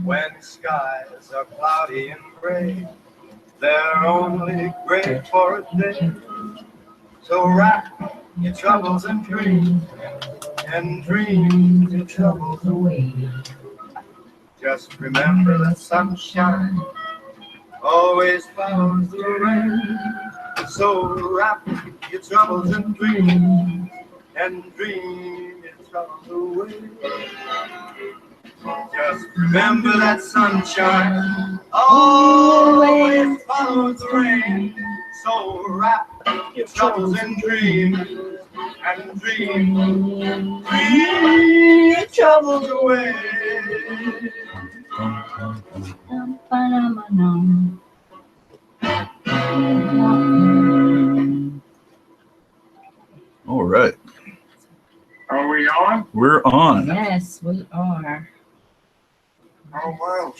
When skies are cloudy and gray, they're only gray for a day. So wrap your troubles in dreams and dream your troubles away. Just remember that sunshine always follows the rain. So wrap your troubles in dreams and dream your troubles away. Just remember that sunshine always follows the rain. So wrap your troubles in dreams and dream your troubles away. All right. Are we on? We're on. Yes, we are. Oh, wow.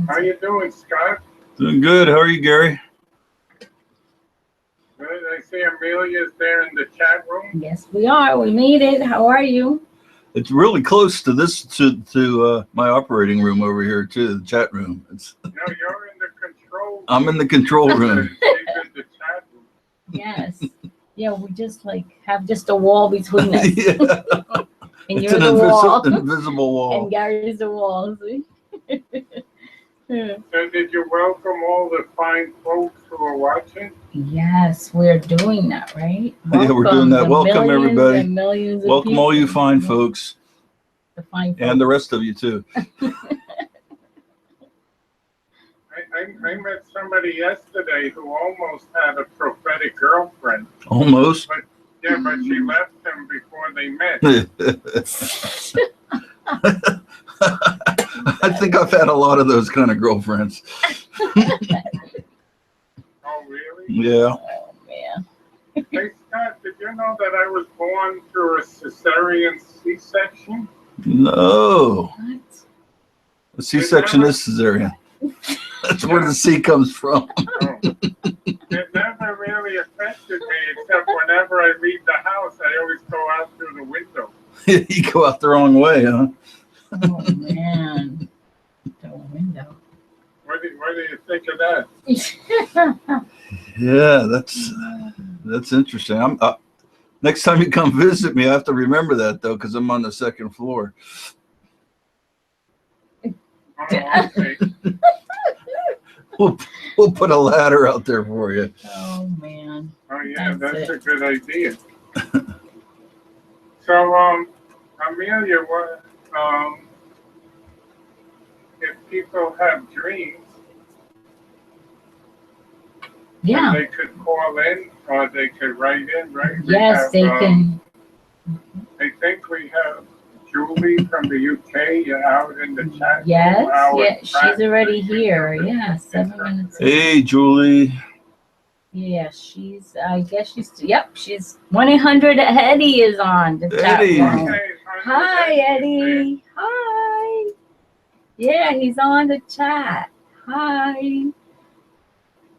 How you doing, Scott? Doing good. How are you, Gary? Good. I see Amelia's there in the chat room. Yes, we are. We made it. How are you? It's really close to this to my operating room over here too, the chat room. No, you're in the control room. I'm in the control room. She's in the chat room. Yes. Yeah, we just have just a wall between us. Yeah. And It's you're an the wall. invisible wall. And Gary's the wall. See? So did you welcome all the fine folks who are watching? Yes, we're doing that, right? Yeah, we're doing that. the Welcome, millions everybody. and millions of Welcome all you people. fine folks The fine folks. and the rest of you too. I met somebody yesterday who almost had a prophetic girlfriend. Almost. But she left him before they met. I think I've had a lot of those kind of girlfriends. Oh, really? Yeah. Oh, man. Hey, Scott, did you know that I was born through a cesarean C-section? No. What? A C-section is cesarean. That's where the C comes from. Oh. It never really affected me, except whenever I leave the house, I always go out through the window. You go out the wrong way, huh? Oh, man. The window. What do you think of that? Yeah, that's interesting. Next time you come visit me, I have to remember that though, because I'm on the second floor. Oh, okay. We'll put a ladder out there for you. Oh, man. Oh, yeah, that's That's a good idea. So, Amelia, what, if people have dreams, Yeah. they could call in or they could write in, right? Yes, they can. I think we have Julie from the UK out in the chat. Yes, room. yeah, she's already here. Yeah, 7 minutes. Hey, Julie. Yeah, I guess she's 1-800-EDDIE is on the chat Eddie. room. Okay, Hi, Eddie. Hi. Yeah, he's on the chat. Hi.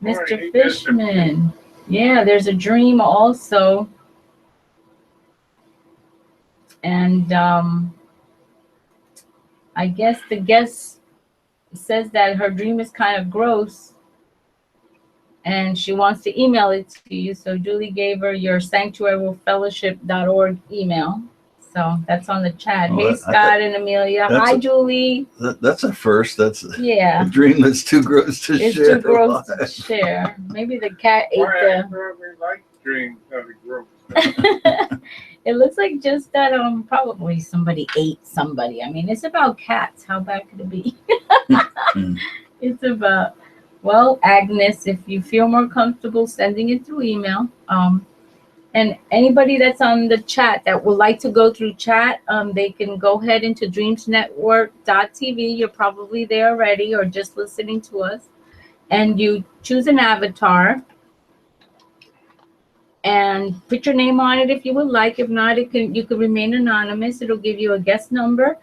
Mr. he Fishman. Yeah, there's a dream also. And I guess the guest says that her dream is kind of gross and she wants to email it to you. So Julie gave her your sanctuarylfellowship.org email. So that's on the chat. Oh, Hey, Scott and Amelia. Hi, Julie. That's a first. That's Yeah. a dream that's too gross to It's share. too gross to share. Maybe the cat ate I the... really like dreams that are gross. It looks like just that probably somebody ate somebody. I mean, it's about cats. How bad could it be? It's about, well, Agnes, if you feel more comfortable sending it through email, and anybody that's on the chat that would like to go through chat, they can go ahead into dreamsnetwork.tv. You're probably there already or just listening to us. And you choose an avatar and put your name on it if you would like. If not, you can remain anonymous. It'll give you a guest number.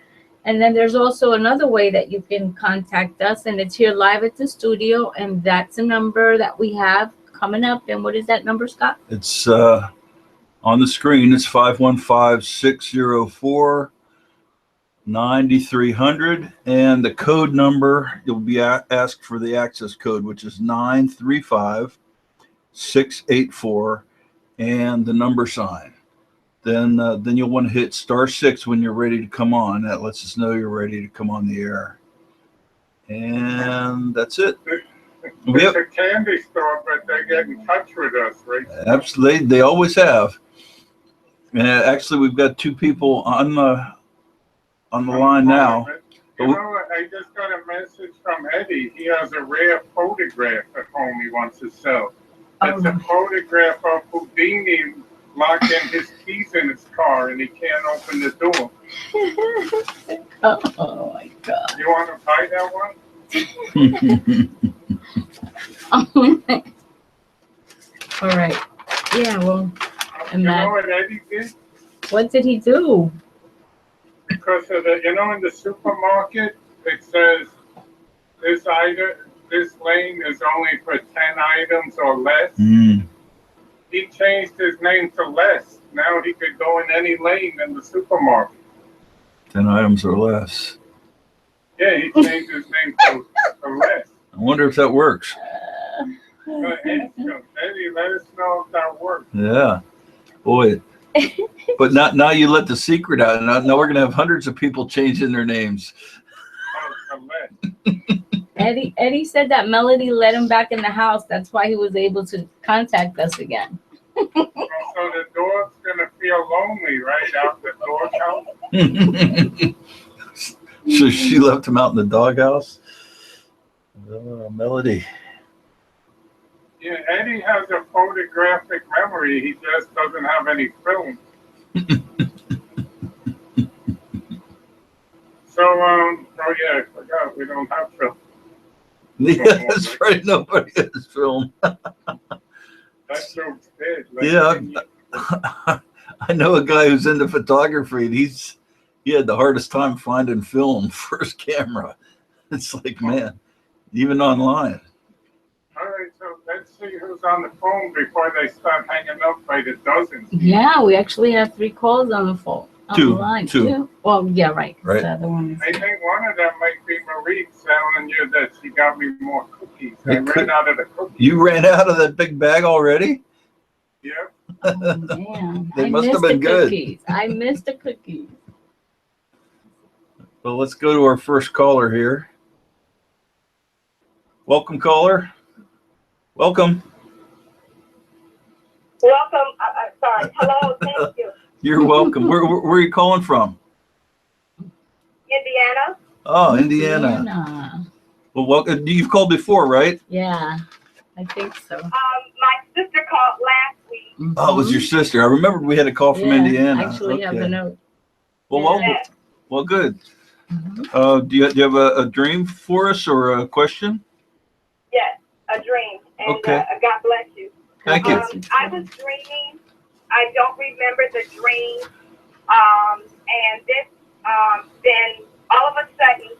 And then there's also another way that you can contact us, and it's here live at the studio, and that's a number that we have coming up. And what is that number, Scott? It's on the screen. It's 515-604-8255. 9300, and the code number, you'll be asked for the access code, which is 935684, and the number sign. Then you'll want to hit *6 when you're ready to come on. That lets us know you're ready to come on the air. And that's it. It's a candy store, but they get in touch with us, right? Absolutely, they always have. And actually, we've got two people on the line now. You know, I just got a message from Eddie. He has a rare photograph at home he wants to sell. It's a photograph of Houdini locking his keys in his car, and he can't open the door. Oh my God. You want to buy that one? All right. Yeah, well, You know what Eddie did? what did he do? Because of the, you know, in the supermarket, it says this lane is only for 10 items or less. He changed his name to less. Now he could go in any lane in the supermarket. 10 items or less. Yeah, he changed his name to less. I wonder if that works. Eddie, let us know if that works. Yeah, boy. But now you let the secret out. Now we're gonna have hundreds of people changing their names. Oh, less. Eddie said that Melody let him back in the house. That's why he was able to contact us again. So the dog's gonna feel lonely, right, out the doghouse? So she left him out in the doghouse. Oh, Melody. Yeah, Eddie has a photographic memory. He just doesn't have any film. So, oh yeah, I forgot we don't have film. Yeah, that's right. Nobody has film. That joke's dead. Yeah, I know a guy who's into photography, and he had the hardest time finding film for his camera. It's like, man, even online. All right, so let's see who's on the phone before they start hanging up by the dozens. Yeah, we actually have 3 calls on the phone. On Two. the line. Two. Well, yeah, right. Right. The other one is... I think one of them might be Marie telling you that she got me more cookies. I It could- ran out of the cookies. You ran out of that big bag already? Yep. Oh, man. They I must have missed been the good. cookies. I missed the cookies. Well, let's go to our first caller here. Welcome, caller. Welcome. Welcome. Sorry. Hello. Thank you. You're welcome. Where are you calling from? Indiana. Oh, Indiana. Indiana. Well, welcome. You've called before, right? Yeah, I think so. My sister called last week. Oh, it was your sister. I remembered we had a call from Yeah, Indiana. I actually have the note. Well, Yeah. welcome. Well, good. Mhm. Do you have a dream for us or a question? Yes, a dream. And Okay. God bless you. Thank you. I was dreaming. I don't remember the dream. And this, then all of a sudden,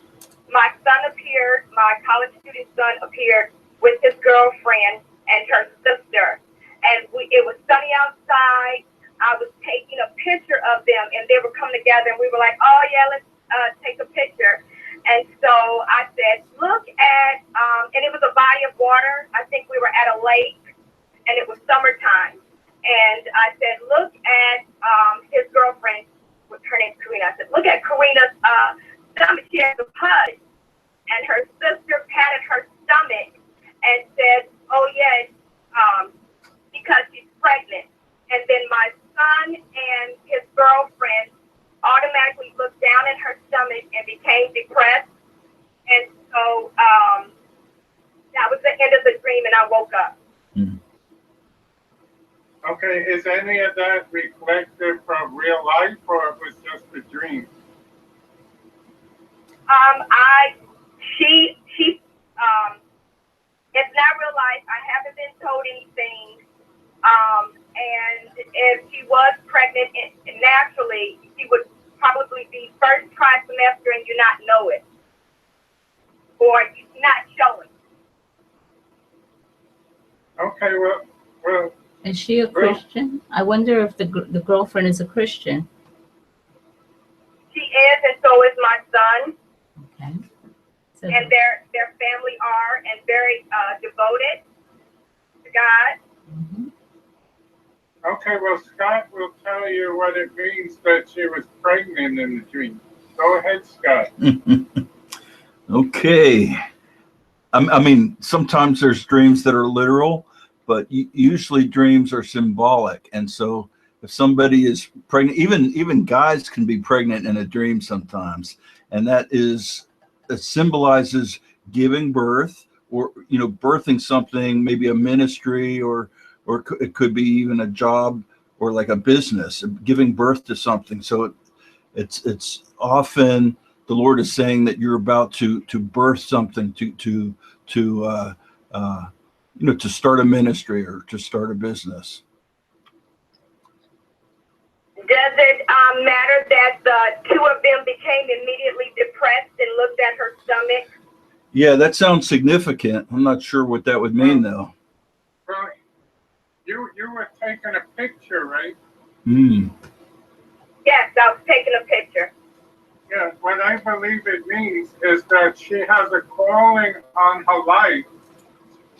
my son appeared, my college student son appeared with his girlfriend and her sister. And it was sunny outside. I was taking a picture of them, and they were coming together, and we were like, oh, yeah, let's take a picture. And so I said, look at, and it was a body of water. I think we were at a lake, and it was summertime. And I said, look at his girlfriend, her name's Karina. I said, look at Karina's stomach. She has a pudge. And her sister patted her stomach and said, oh, yes, because she's pregnant. And then my son and his girlfriend automatically looked down at her stomach and became depressed. And so that was the end of the dream, and I woke up. Okay, is any of that reflective from real life, or it was just a dream? It's not real life. I haven't been told anything. And if she was pregnant, naturally, she would probably be first trimester and you not know it. Or not showing. Okay, well. Is she a Christian? I wonder if the girlfriend is a Christian. She is, and so is So, and their family are, and very devoted to God. mhm. Okay, well, Scott will tell you what it means that she was pregnant in the dream. Go ahead, Scott. Okay. I mean, sometimes there's dreams that are literal, but usually dreams are symbolic. And so if somebody is pregnant, even guys can be pregnant in a dream sometimes. And that symbolizes giving birth, or, birthing something, maybe a ministry, or it could be even a job, or like a business, giving birth to something. So it's often the Lord is saying that you're about to birth something, to start a ministry or to start a business. Does it matter that the two of them became immediately depressed and looked at her stomach? Yeah, that sounds significant. I'm not sure what that would mean, though. Well, you were taking a picture, right? Hmm. Yes, I was taking a picture. Yeah, what I believe it means is that she has a calling on her life,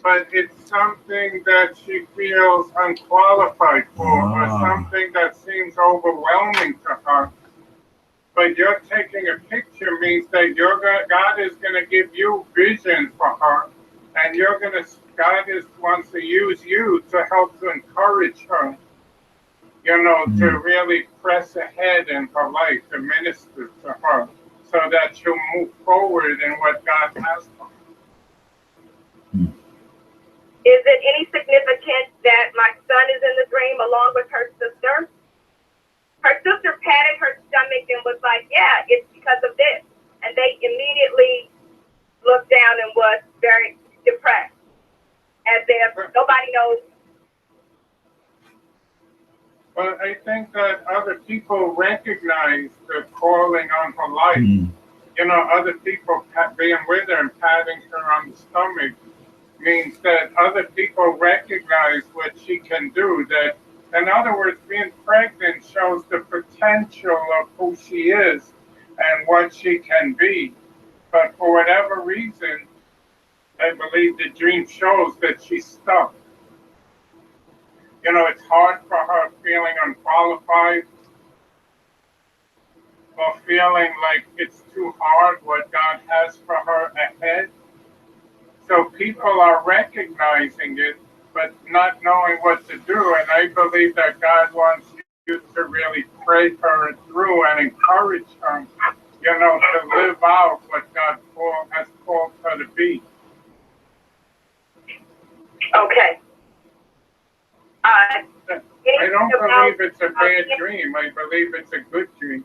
but it's something that she feels unqualified for, or something that seems overwhelming to her. But you're taking a picture means that God is going to give you vision for her, and God wants to use you to help to encourage her, to really press ahead in her life, to minister to her, so that she'll move forward in what God has for her. Is it any significance that my son is in the dream along with her sister? Her sister patted her stomach and was like, yeah, it's because of this. And they immediately looked down and was very depressed, as if nobody knows. But I think that other people recognize the calling on her life. Other people being with her and patting her on the stomach means that other people recognize what she can do. That, in other words, being pregnant shows the potential of who she is and what she can be. But for whatever reason, I believe the dream shows that she's stuck. It's hard for her feeling unqualified, or feeling like it's too hard what God has for her ahead. So people are recognizing it, but not knowing what to do. And I believe that God wants you to really pray her through and encourage her, to live out what God has called her to be. Okay. I don't believe it's a bad dream. I believe it's a good dream.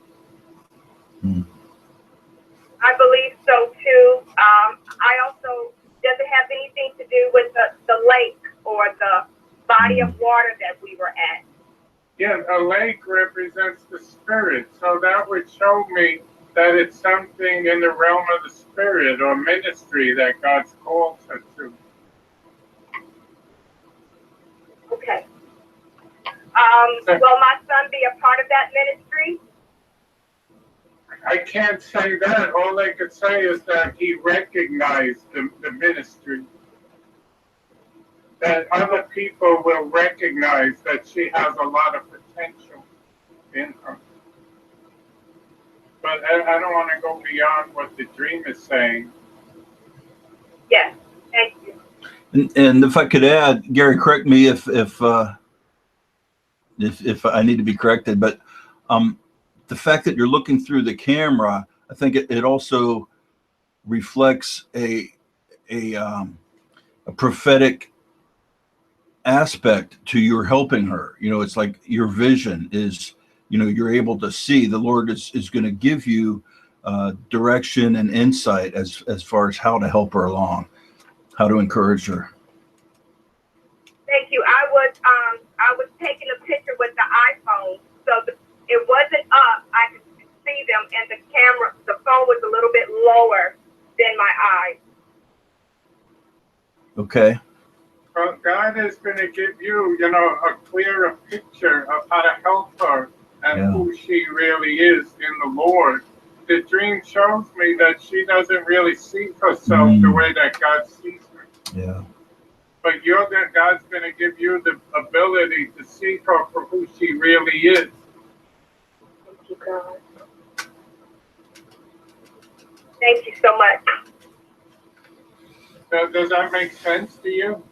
I believe so too. I also, does it have anything to do with the lake or the body of water that we were at? Yeah, a lake represents the spirit. So that would show me that it's something in the realm of the spirit or ministry that God's called her to. Okay. Will my son be a part of that ministry? I can't say that. All I could say is that he recognized the ministry. That other people will recognize that she has a lot of potential in her. But I don't want to go beyond what the dream is saying. Yes, thank you. And if I could add, Gary, correct me if I need to be corrected, but the fact that you're looking through the camera, I think it also reflects a prophetic aspect to your helping her. It's like your vision is, you're able to see. The Lord is going to give you direction and insight as far as how to help her along, how to encourage her. Thank you. I was taking a picture with the iPhone, so it wasn't up. I could see them, and the phone was a little bit lower than my eyes. Okay. Well, God is going to give you, a clearer picture of how to help her and who she really is in the Lord. the dream shows me that she doesn't really see herself the way that God sees her. Yeah. But God's going to give you the ability to see her for who she really is. Thank you, God. Thank you so much. Does that make sense to you?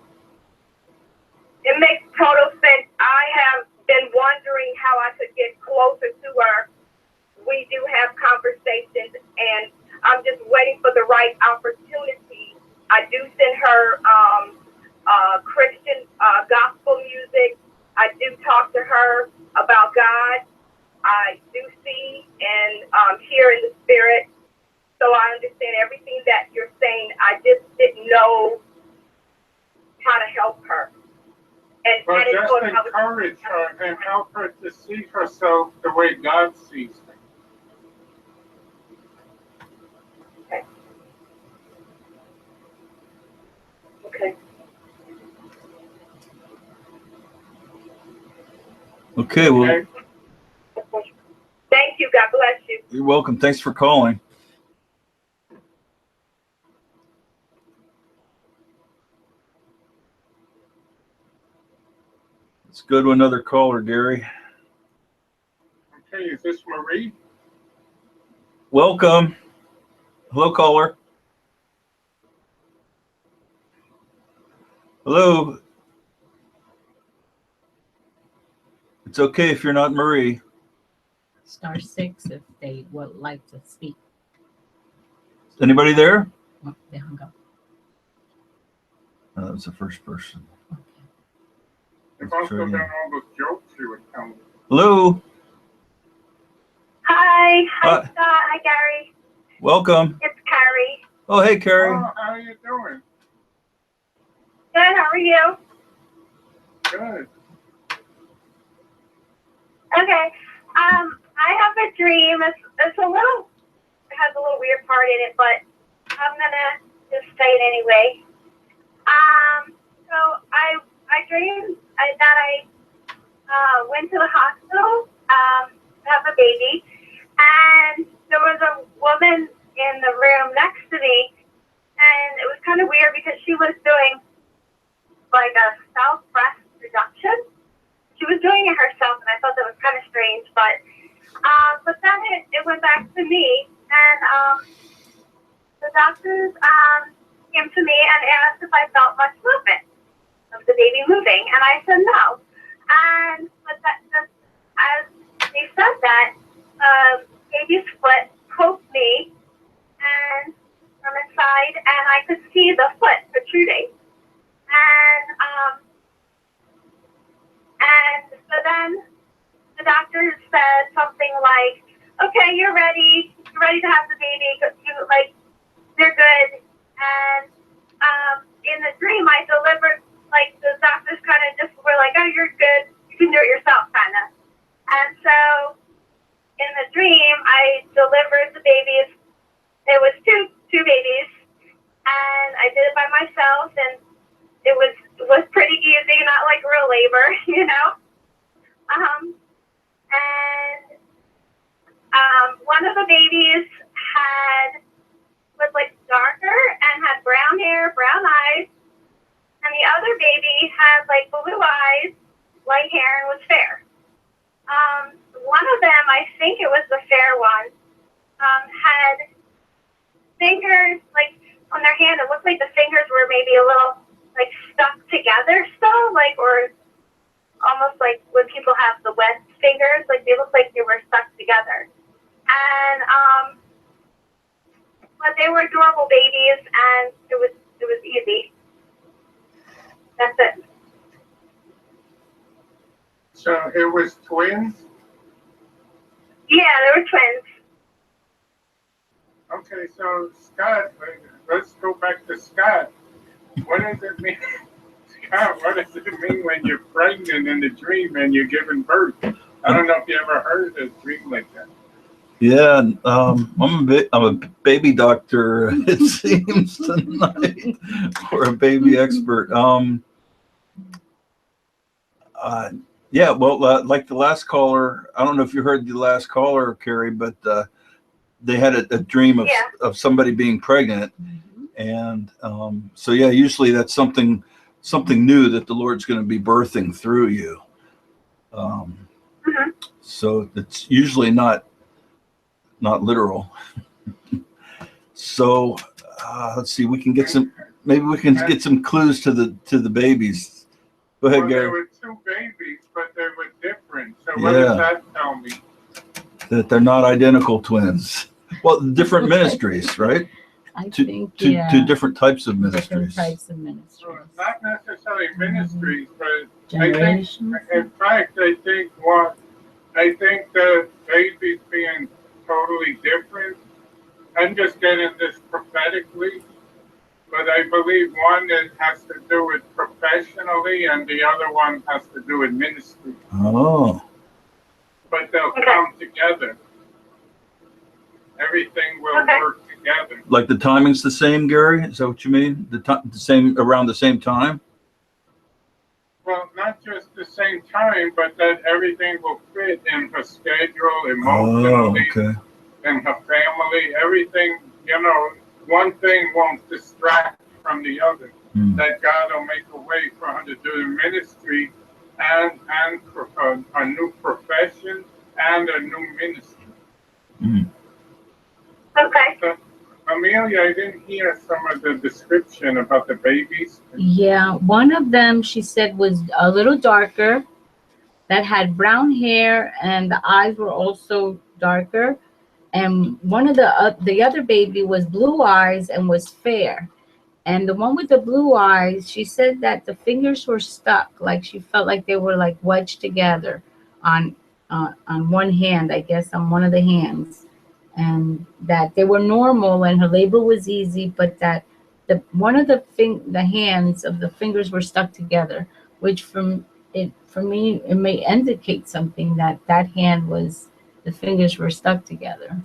It makes total sense. I have been wondering how I could get closer to her. We do have conversations, and I'm just waiting for the right opportunity. I do send her Christian gospel music. I do talk to her about God. I do see and hear in the spirit. So I understand everything that you're saying. I just didn't know how to help her. And Well, it's just going to encourage her and help her to see herself the way God sees her. Okay. Okay. Okay. Well, Okay? Thank you. God bless you. you're welcome. Thanks for calling. Let's go to another caller, Gary. Okay, is this Marie? Welcome. Hello, caller. Hello. It's okay if you're not Marie. *6 if they would like to speak. Anybody there? Oh, they hung up. Oh, that was the first person. Okay. They've also done all those jokes you were telling me. Hello. Hi. Hi, Hi. Scott. Hi, Gary. Welcome. It's Carrie. Oh, hey, Carrie. Oh, how are you doing? Good. How are you? Good. Okay. I have a dream. It's it has a little weird part in it, but I'm gonna just say it anyway. So I dreamed that I went to the hospital to have a baby, and there was a woman in the room next to me, and it was kind of weird because she was doing like a self breast reduction. She was doing it herself, and I thought that was kind of strange. But then it went back to me, and the doctors came to me and asked if I felt much movement of the baby moving, and I said no. And as they said that, baby's foot poked me and from inside, and I could see the foot protruding. And so then the doctor said something like, "Okay, you're ready. You're ready to have the baby. They're good." And in the dream, I delivered, like, the doctors kind of just were like, "Oh, you're good. You can do it yourself," kind of. And so in the dream, I delivered the babies. It was two babies, and I did it by myself, and it was pretty easy, not like real labor, you know. One of the babies was like darker and had brown hair, brown eyes, and the other baby had like blue eyes, light hair, and was fair. One of them, I think it was the fair one, had fingers like on their hand. It looked like the fingers were maybe a little like stuck together still, like, or almost like when people have the wet fingers, like they look like they were stuck together. And but they were adorable babies, and it was easy. That's it. So it was twins? Yeah, they were twins. Okay, so Scott, let's go back to Scott. What does it mean? Scott, what does it mean when you're pregnant in the dream and you're giving birth? I don't know if you ever heard a dream like that. Yeah, I'm a baby doctor, it seems tonight, or a baby expert. Yeah, well, like the last caller, I don't know if you heard the last caller, Carrie, but they had a dream of Yeah. of somebody being pregnant, and so yeah, usually that's something new that the Lord's going to be birthing through you. So it's usually not literal. So let's see, maybe we can get some clues to the babies. Go ahead, Well, Gary. there were two babies, but they were different. So what does that tell me? That they're not identical twins. Well, different ministries, right? I Two think, yeah. two different types of Different ministries. types of ministries. So not necessarily ministries, but I think, Generations. in fact, I think the babies being totally different. I'm just getting this prophetically, but I believe one that has to do with professionally, and the other one has to do with ministry. Oh. But they'll come together. Everything will work together. Like the timing's the same, Gary? Is that what you mean? The same, around the same time? Well, not just the same time, but that everything will fit in her schedule, emotionally, in her family. Everything, one thing won't distract from the other. That God will make a way for her to do the ministry and a new profession and a new ministry. Okay. So, Amelia, I didn't hear some of the description about the babies. Yeah, one of them, she said, was a little darker, that had brown hair, and the eyes were also darker. And one of the other baby was blue eyes and was fair. And the one with the blue eyes, she said that the fingers were stuck, like she felt like they were like wedged together on one hand, I guess, on one of the hands, and that they were normal and her labor was easy, but that one of the hands of the fingers were stuck together, which for me it may indicate something, that hand was, the fingers were stuck together.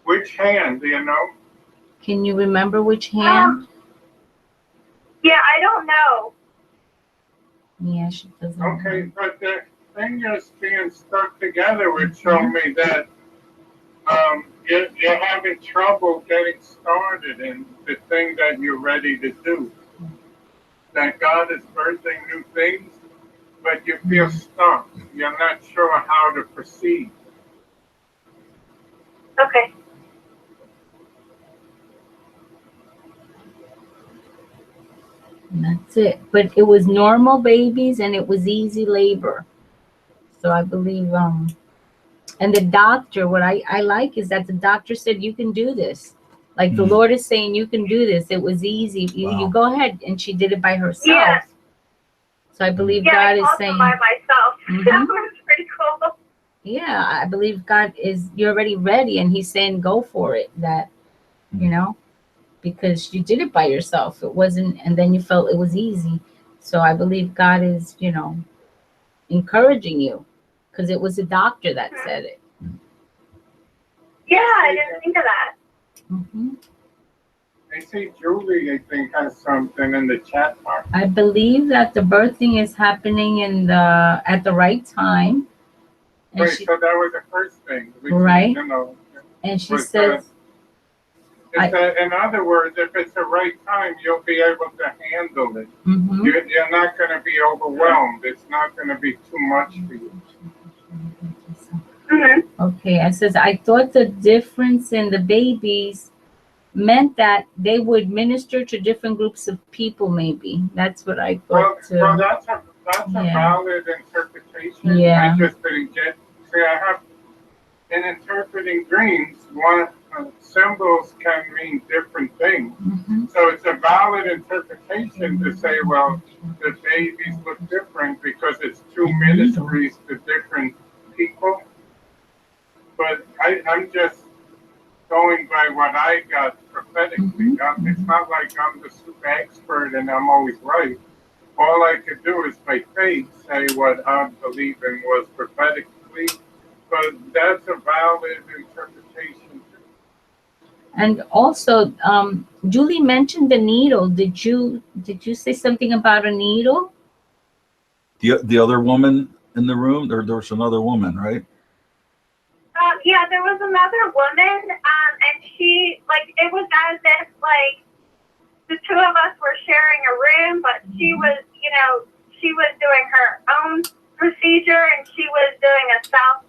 Which hand, do you know? Can you remember which hand? Yeah, I don't know. Yeah, she doesn't. Okay, but the fingers being stuck together would show me that you're having trouble getting started in the thing that you're ready to do. That God is birthing new things, but you feel stuck. You're not sure how to proceed. Okay. And that's it. But it was normal babies and it was easy labor. So I believe, and the doctor, what I like is that the doctor said, you can do this. Like the Lord is saying, you can do this. It was easy. You go ahead. And she did it by herself. Yeah. So I believe Yeah, God I is also saying, by myself. That was pretty cool. yeah, I believe God is, you're already ready. And he's saying, go for it. That, because you did it by yourself. It wasn't, and then you felt it was easy. So I believe God is, encouraging you, because it was a doctor that said it. Yeah, I didn't think of that. I see Julie, I think, has something in the chat box. I believe that the birthing is happening at the right time. And Wait, so that was the first thing. Right. And she says, in other words, if it's the right time, you'll be able to handle it. You're not going to be overwhelmed. It's not going to be too much for you. Okay, I says, I thought the difference in the babies meant that they would minister to different groups of people, maybe. That's what I thought too. Well, that's a valid interpretation. Yeah. I just didn't get, in interpreting dreams, symbols can mean different things. So it's a valid interpretation to say, well, the babies look different because it's two ministries to different people. But I'm just going by what I got prophetically. It's not like I'm the super expert and I'm always right. All I could do is by faith say what I believe in was prophetically, but that's a valid interpretation. And also, Julie mentioned the needle. Did you say something about a needle? The other woman in the room, there was another woman, right? Yeah, Yeah, there was another woman, and she, like, it was as if, like, the two of us were sharing a room, but she was, you know, she was doing her own procedure, and she was doing a self,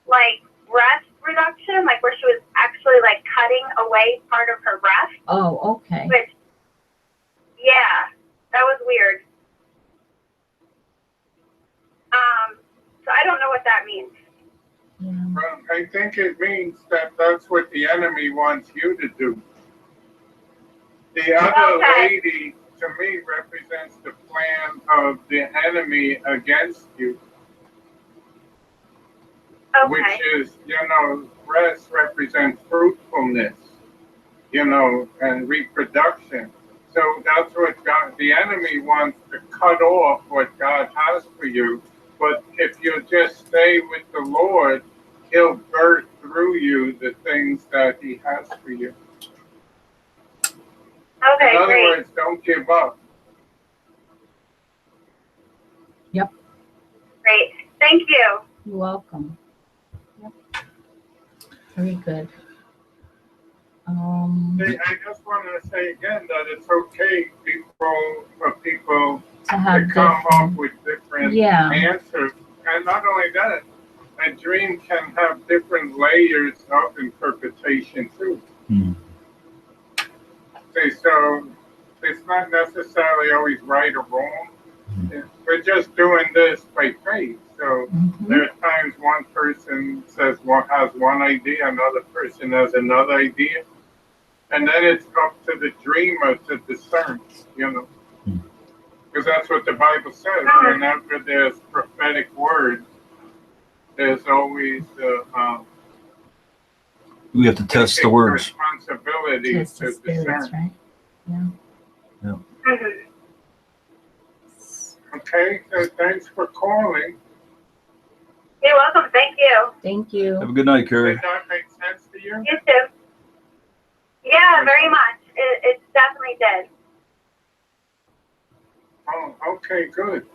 like, breast reduction, like, where she was actually, like, cutting away part of her breast. Oh, okay. Which, yeah, that was weird. So I don't know what that means. Yeah. I think it means that that's what the enemy wants you to do. The other lady, to me, represents the plan of the enemy against you. Okay. Which is, you know, breast represents fruitfulness, you know, and reproduction. So that's what God, the enemy wants to cut off what God has for you. But if you just stay with the Lord, He'll birth through you the things that He has for you. Okay, In other great. words, don't give up. Yep. Great. Thank you. You're welcome. Yep. Very good. I just wanted to say again that it's okay for people To have to come up different, with different yeah. answers. And not only that, a dream can have different layers of interpretation too. See, so it's not necessarily always right or wrong. We're just doing this by faith. So there are times one person says has one idea, another person has another idea. And then it's up to the dreamer to discern, you know. Because that's what the Bible says. Whenever there's prophetic words, there's always We have to test the words. responsibility Test the to spirits, discern. right? Yeah. Okay, so thanks for calling. You're welcome. Thank you. Thank you. Have a good night, Carrie. Did that make sense to you? You too. Yeah, very much. It definitely did. Oh, okay, good.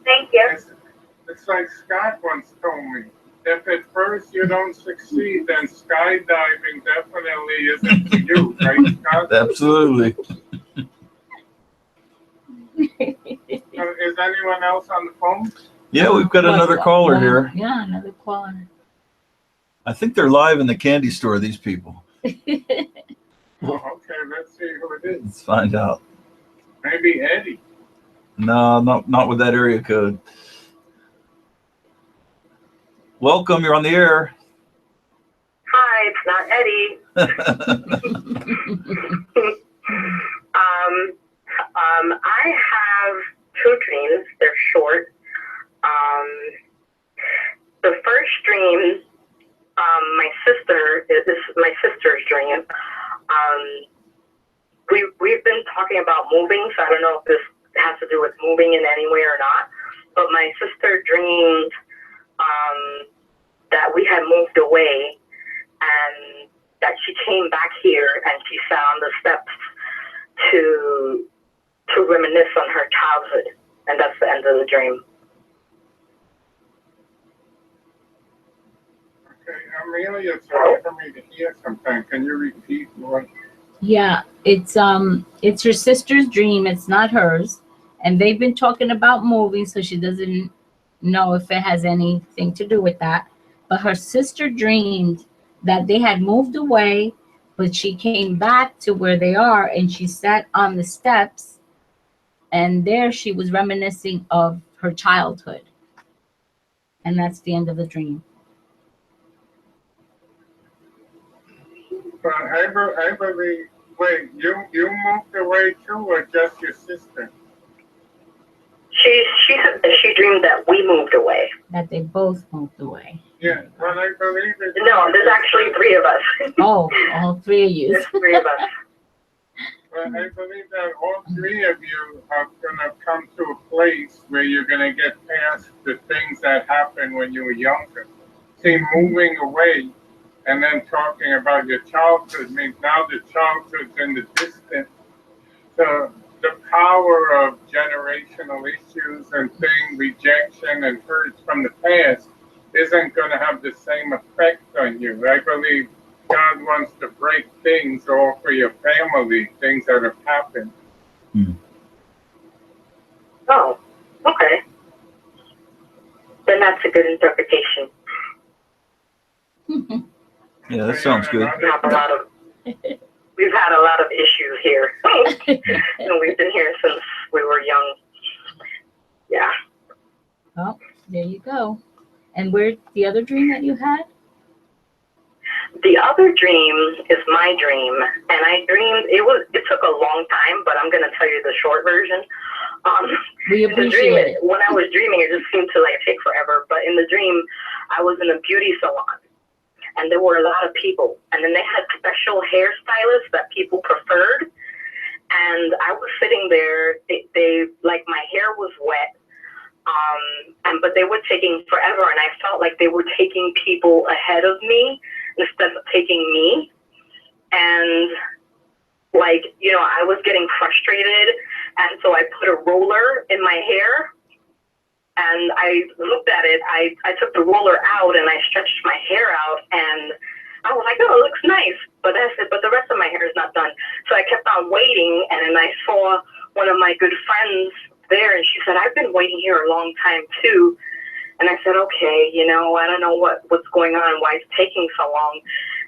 Thank you. It's like Scott once told me. If at first you don't succeed, then skydiving definitely isn't for you, right, Scott? Absolutely. Is anyone else on the phone? Yeah, we've got another caller here. Yeah, another caller. I think they're live in the candy store, these people. Oh, okay, let's see who it is. Let's find out. Maybe Eddie. No, not with that area code. Welcome, you're on the air. Hi, it's not Eddie. I have two dreams. They're short. The first dream, this is my sister's dream. We've been talking about moving, so I don't know if this has to do with moving in any way or not. But my sister dreamed that we had moved away and that she came back here and she sat on the steps to reminisce on her childhood. And that's the end of the dream. Okay, Amelia, it's hard for me to hear something. Can you repeat what? Yeah, it's her sister's dream. It's not hers, and they've been talking about moving, so she doesn't know if it has anything to do with that. But her sister dreamed that they had moved away, but she came back to where they are, and she sat on the steps, and there she was reminiscing of her childhood, and that's the end of the dream. But I believe, wait, you moved away too, or just your sister? She said that she dreamed that we moved away. That they both moved away. Yeah, well, I believe it. No, there's actually three of us. Oh, all three of you. There's three of us. Well, I believe that all three of you are going to come to a place where you're going to get past the things that happened when you were younger. See, moving away and then talking about your childhood means now the childhood's in the distance. So the power of generational issues and things, rejection and hurts from the past isn't going to have the same effect on you. I believe God wants to break things off for your family, things that have happened. Oh, okay. Then that's a good interpretation. Yeah, that sounds good. We've had a lot of issues here. And we've been here since we were young. Yeah. Oh, there you go. And where's the other dream that you had? The other dream is my dream, and I dreamed it took a long time, but I'm gonna tell you the short version. We appreciate it. When I was dreaming, it just seemed to like take forever. But in the dream, I was in a beauty salon, and there were a lot of people, and then they had special hairstylists that people preferred, and I was sitting there. They like my hair was wet. But they were taking forever, and I felt like they were taking people ahead of me instead of taking me. And like, you know, I was getting frustrated, and so I put a roller in my hair, and I looked at it. I took the roller out, and I stretched my hair out, and I was like, oh, it looks nice. But I said, but the rest of my hair is not done. So I kept on waiting, and then I saw one of my good friends there, and she said, I've been waiting here a long time too. And I said, okay, you know, I don't know what's going on, why it's taking so long.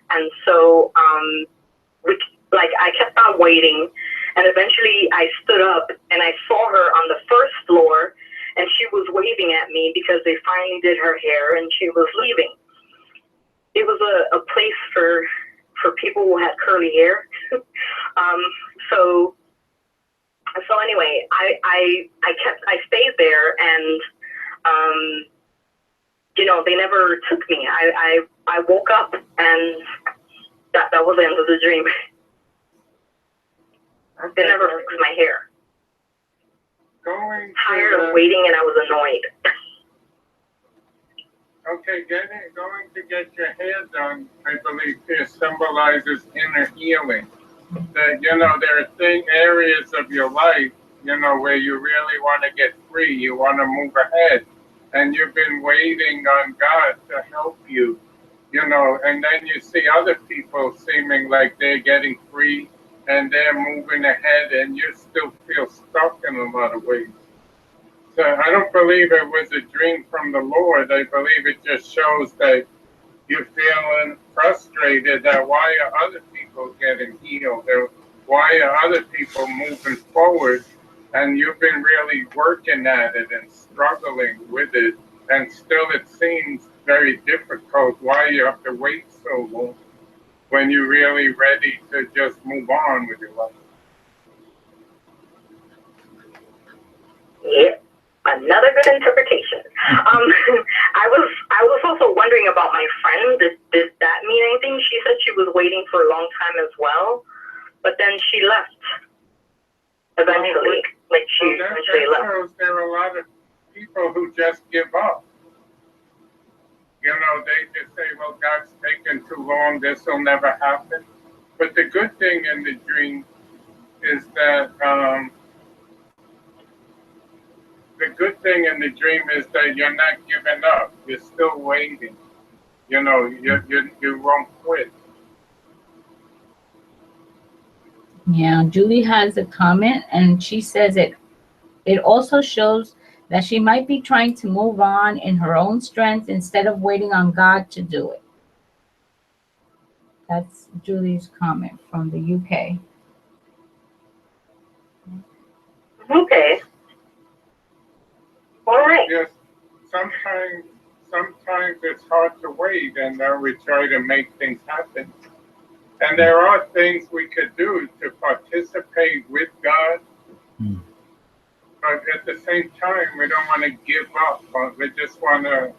And so I kept on waiting, and eventually I stood up and I saw her on the first floor, and she was waving at me because they finally did her hair and she was leaving. It was a place for people who had curly hair. So anyway, I stayed there, and you know, they never took me. I woke up, and that was the end of the dream. They never fixed my hair. Tired of waiting, and I was annoyed. Okay, going to get your hair done, I believe here symbolizes inner healing. That, you know, there are areas of your life, you know, where you really want to get free, you want to move ahead, and you've been waiting on God to help you, you know, and then you see other people seeming like they're getting free and they're moving ahead, and you still feel stuck in a lot of ways. So I don't believe it was a dream from the Lord. I believe it just shows that you're feeling frustrated that why are other people getting healed? Why are other people moving forward? And you've been really working at it and struggling with it, and still it seems very difficult. Why you have to wait so long when you're really ready to just move on with your life? Yeah. Another good interpretation. I was also wondering about my friend. Did that mean anything? She said she was waiting for a long time as well, but then she left eventually. Like she eventually left. Shows there are a lot of people who just give up. You know, they just say, well, God's taking too long, this will never happen. But the good thing in the dream is that you're not giving up. You're still waiting. You know, you won't quit. Yeah, Julie has a comment, and she says it also shows that she might be trying to move on in her own strength instead of waiting on God to do it. That's Julie's comment from the UK. Okay. All right. Yes, sometimes it's hard to wait, and then we try to make things happen. And there are things we could do to participate with God, but at the same time, we don't want to give up. We just want to,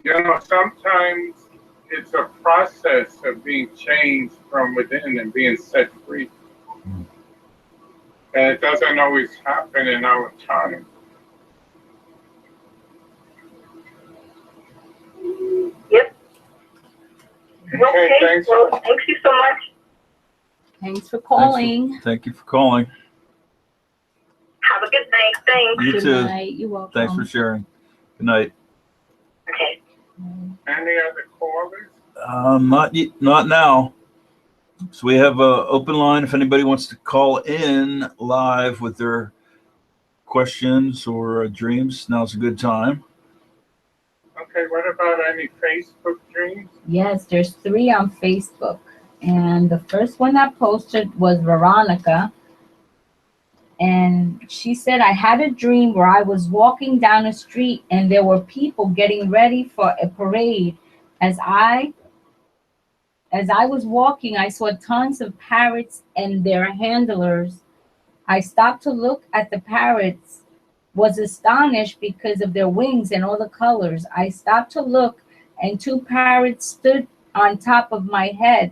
you know, sometimes it's a process of being changed from within and being set free. And it doesn't always happen in our time. Yep. Okay, thanks. Well, thank you so much. Thanks for calling. Thank you for calling. Have a good night. Thanks. You Good too. night. You're welcome. Thanks for sharing. Good night. Okay. Any other callers? Not now. So we have a open line. If anybody wants to call in live with their questions or dreams, now's a good time. Okay, what about any Facebook dreams? Yes, there's 3 on Facebook. And the first one I posted was Veronica. And she said, I had a dream where I was walking down a street and there were people getting ready for a parade. As I was walking, I saw tons of parrots and their handlers. I stopped to look at the parrots, was astonished because of their wings and all the colors. I stopped to look, and 2 parrots stood on top of my head.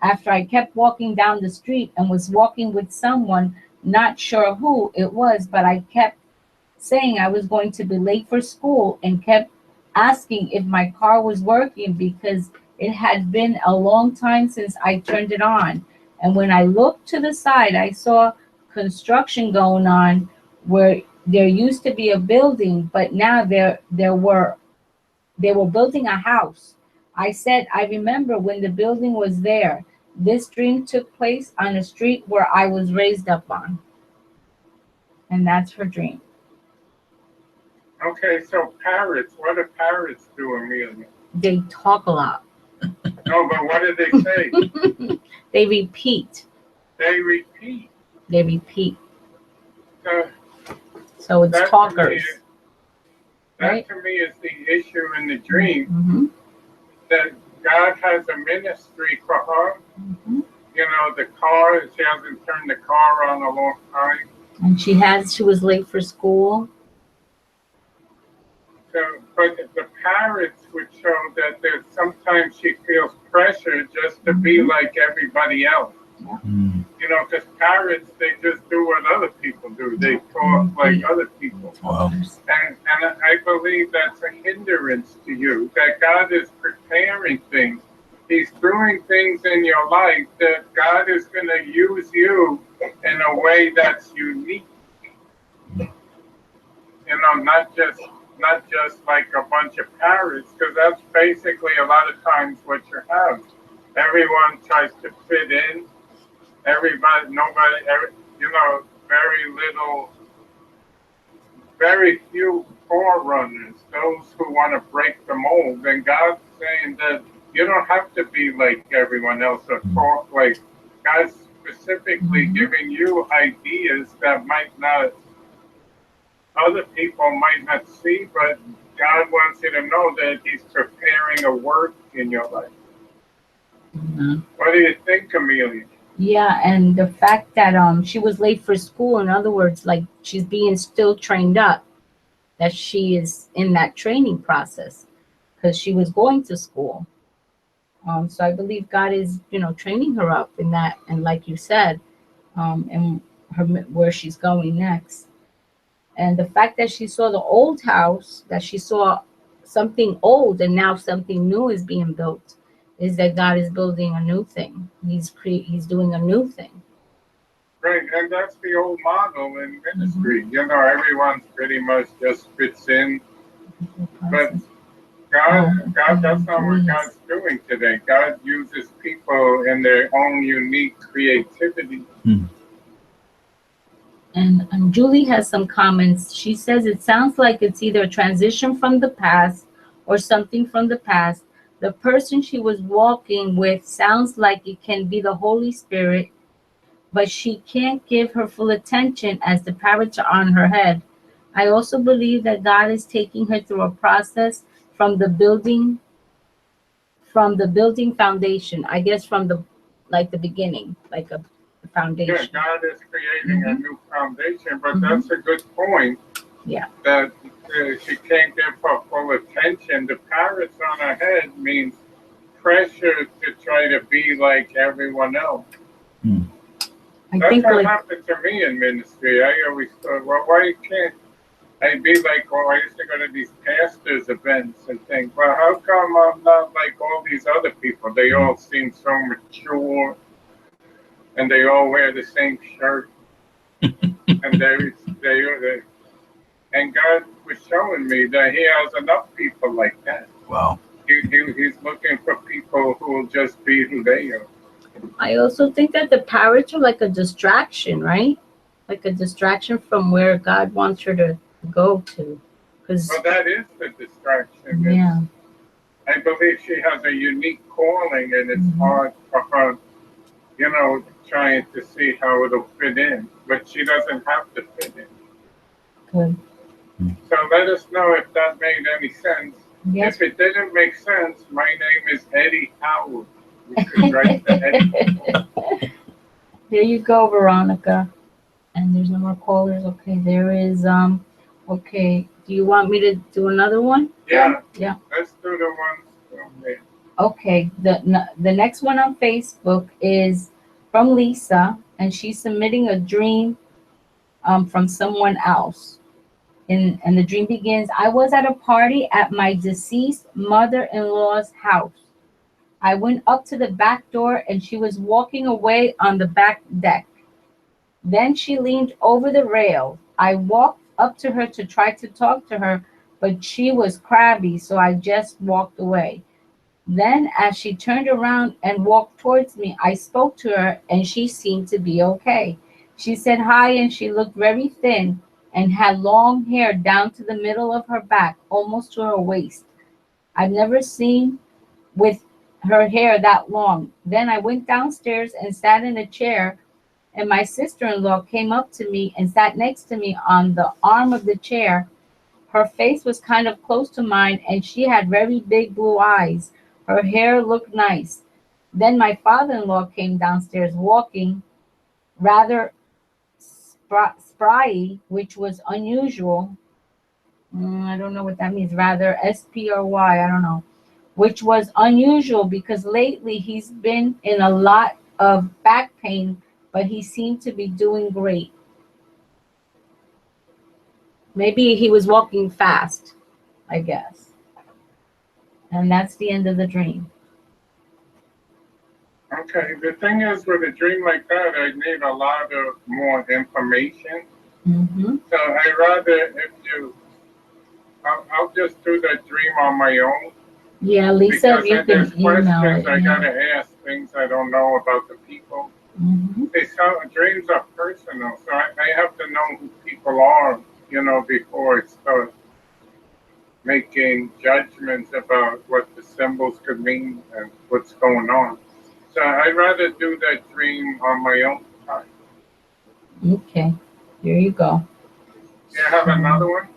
After I kept walking down the street and was walking with someone, not sure who it was, but I kept saying I was going to be late for school and kept asking if my car was working because it had been a long time since I turned it on. And when I looked to the side, I saw construction going on where there used to be a building, but now they were building a house. I said, I remember when the building was there. This dream took place on a street where I was raised up on. And that's her dream. Okay, so parrots, what do parrots do, Amelia? They talk a lot. No, but what do they say? They repeat. They repeat. They repeat. So So it's that talkers. That to me is the issue in the dream, Mm-hmm. that God has a ministry for her. Mm-hmm. You know, the car, she hasn't turned the car on a long time. And she was late for school. So, but the parrots would show that there's sometimes she feels pressure just to be like everybody else. Mm. You know, because parrots, they just do what other people do. They talk like other people. Wow. And I believe that's a hindrance to you, that God is preparing things. He's doing things in your life that God is going to use you in a way that's unique. You know, not just like a bunch of parrots, because that's basically a lot of times what you have. Everyone tries to fit in. You know, very few forerunners, those who want to break the mold. And God's saying that you don't have to be like everyone else or talk like. God's specifically giving you ideas that other people might not see, but God wants you to know that He's preparing a work in your life. Mm-hmm. What do you think, Amelia? Yeah, and the fact that she was late for school, in other words, like she's being still trained up, that she is in that training process because she was going to school. So I believe God is, training her up in that, and like you said, and where she's going next. And the fact that she saw the old house, that she saw something old and now something new is being built, is that God is building a new thing. He's doing a new thing. Right, and that's the old model in ministry. You know, everyone's pretty much just fits in. But God, that's not what God's doing today. God uses people in their own unique creativity. And Julie has some comments. She says it sounds like it's either a transition from the past or something from the past. The person she was walking with sounds like it can be the Holy Spirit, but she can't give her full attention as the parrots are on her head. I also believe that God is taking her through a process from the building foundation. I guess from the beginning, like a foundation. Yeah, God is creating a new foundation, but that's a good point. Yeah. That she can't give her full attention. The parrots on her head means pressure to try to be like everyone else. That's what happened to me in ministry. I always thought, well, why can't I be like, I used to go to these pastors' events and think, well, how come I'm not like all these other people? They all seem so mature, and they all wear the same shirt, and and God was showing me that He has enough people like that. Wow. He's looking for people who will just be who they are. I also think that the parrots are like a distraction, right? Like a distraction from where God wants her to go to. Because Well, that is the distraction. yeah, I believe she has a unique calling, and it's hard for her, trying to see how it'll fit in. But she doesn't have to fit in. good. So let us know if that made any sense. Yes. If it didn't make sense, my name is Eddie Howard. You could write to Eddie. There you go, Veronica. And there's no more callers. Okay, there is okay. Do you want me to do another one? Yeah. Yeah. Let's do the ones from there. Okay. The next one on Facebook is from Lisa, and she's submitting a dream from someone else. And the dream begins, I was at a party at my deceased mother-in-law's house. I went up to the back door and she was walking away on the back deck. Then she leaned over the rail. I walked up to her to try to talk to her, but she was crabby, so I just walked away. Then as she turned around and walked towards me, I spoke to her and she seemed to be okay. She said hi and she looked very thin and had long hair down to the middle of her back, almost to her waist. I've never seen with her hair that long. Then I went downstairs and sat in a chair, and my sister-in-law came up to me and sat next to me on the arm of the chair. Her face was kind of close to mine, and she had very big blue eyes. Her hair looked nice. Then my father-in-law came downstairs walking rather spry, which was unusual. I don't know what that means. Rather spry, I don't know. Which was unusual because lately he's been in a lot of back pain, but he seemed to be doing great. Maybe he was walking fast, I guess. And that's the end of the dream. Okay, the thing is, with a dream like that, I need a lot of more information. Mm-hmm. So I rather, I'll just do that dream on my own. Yeah, Lisa, Because you if can there's email questions, it. I Yeah. gotta ask things I don't know about the people. Mm-hmm. Dreams are personal, so I have to know who people are, before I start making judgments about what the symbols could mean and what's going on. So I'd rather do that dream on my own time. Okay, here you go. Do you have another one?